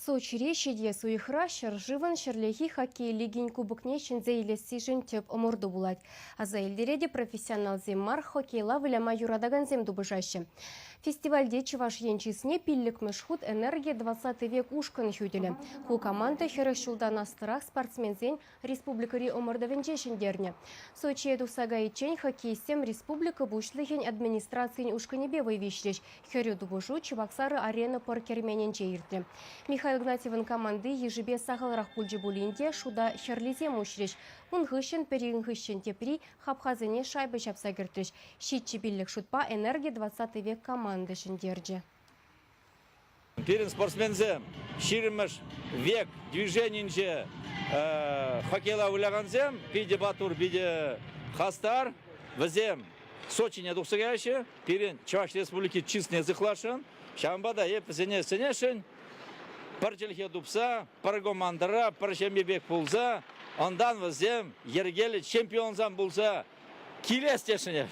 Сочи решеде суихра шаржыван шарлехи хоккей лигин кубокне шинзе илесси жентеп оморду булать. А за эльдереде профессионал земмар хоккейла выляма юрадаган зем дубыжаще. Фестивальде чеваш енчисне пиллик мешхут энергия 20 век ушкан хюделе. Ху команда херещулдан астырах спортсмензен республикари омордавенче шиндерне. Сочи эдусага ичень хоккейсем республика бушлыхен администрациян ушканебе вывищреш. Херю дубыжу чеваксары арена паркермененче иртре. Михаил Игнатьевын команды ежебе сағалырақ пульджи булинде шуда херлизе мушреш. Унғышын перенгышын тепри хапхазыне шайбы шапса кіртреш. Щитчи биллик шутпа энергия 20 век команды шиндерджи. Перед спортсмензем ширимыш век движенинче хоккейла уляганзем, биде батур, биде хастар, вазем Сочине духсагайше, перед Чуваш республики чистне зыхлашын, шамбада еп сенешін, парчелхе дупса, паргомандара, паршембек пулза, ондан вазем ергелі чемпионзам булса, килес тешіне.